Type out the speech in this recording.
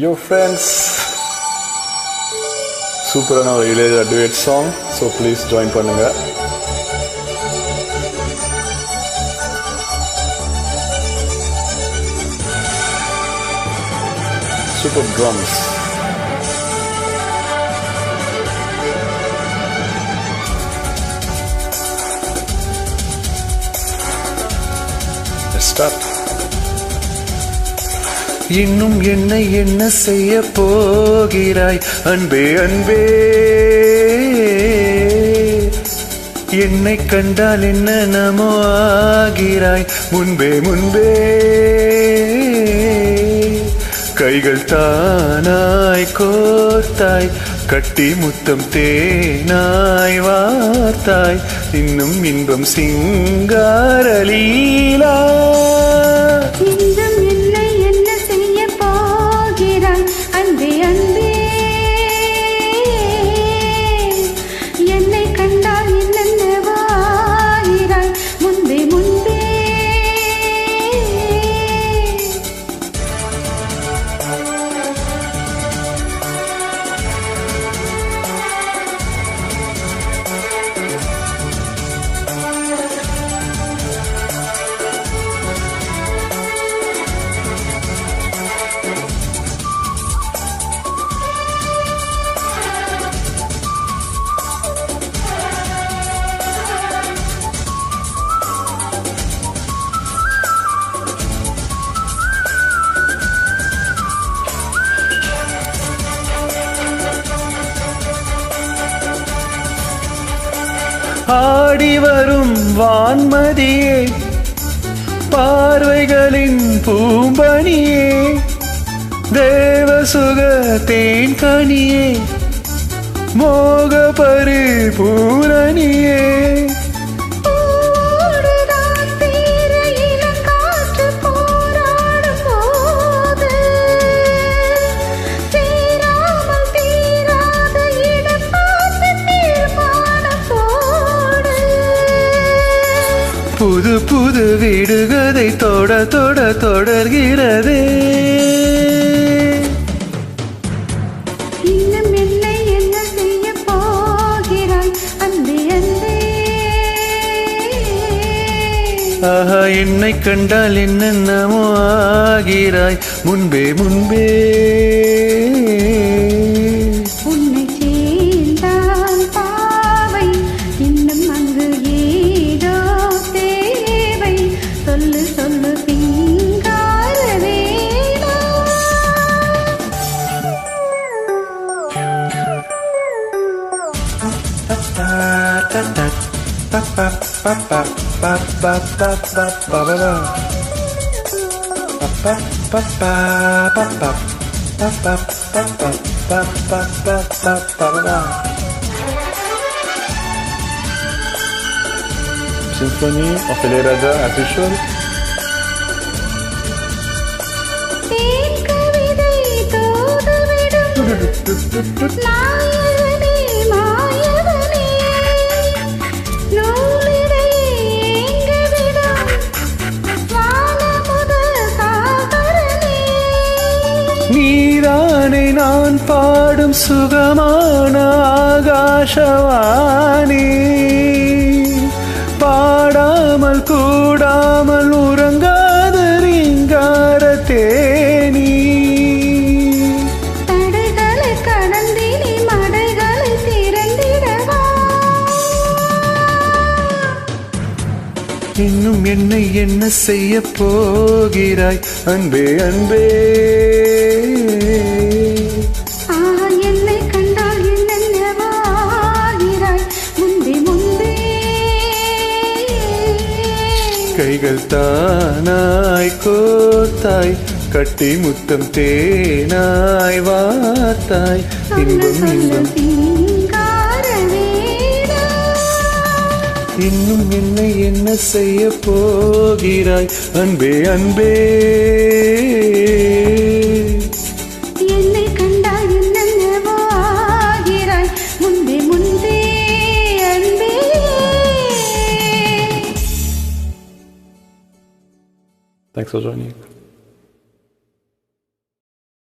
Yo friends, சூப்பரான ஒரு Ilaiyaraaja duet song, so please join பண்ணுங்க. Super drums. Let's start. இன்னும் என்ன செய்ய போகிறாய் அன்பே அன்பே, என்னை கண்டால் என்ன நமோ ஆகிறாய் முன்பே முன்பே. கைகள் தானாய் கோர்த்தாய், கட்டி முத்தம் தேனாய் வார்த்தாய், இன்னும் இன்பம் சிங்காரலீலா. ஆடி வரும் வான்மதியே, பார்வைகளின் பூம்பணியே, தேவசுக தேன்கனியே, மோக பரிபூரணியே. புது புது வீடுகதை தொட தொட தொடர்கிறதே. இன்னும் என்ன செய்ய போகிறாய் அன்பே அன்பே. ஆஹா, என்னை கண்டால் என்னென்னமோ ஆகிறாய் முன்பே முன்பே. Symphony of Ilayaraja as usual. நீதானே நான் பாடும் சுகமான ஆகாசவாணி, பாடாமல் கூடாமல் உறங்காத ரீங்கார தேனி. தடைகளை கடந்தினி மடைகளை திறந்திடவா. இன்னும் என்ன செய்ய போகிறாய் அன்பே அன்பே. என்னை கண்டால் என்னென்னவாகிறாய் முன்பே முன்பே. கைகள் தானாய் கோர்த்தாய், கட்டி முத்தம் தேனாய் வார்த்தாய், இன்பம் இன்பம். இன்னும் என்ன செய்ய போகிறாய் அன்பே அன்பே. என்னை கண்டால் என்னென்னவோ ஆகிறாய் முன்பே முன்பே அன்பே. Thanks for joining.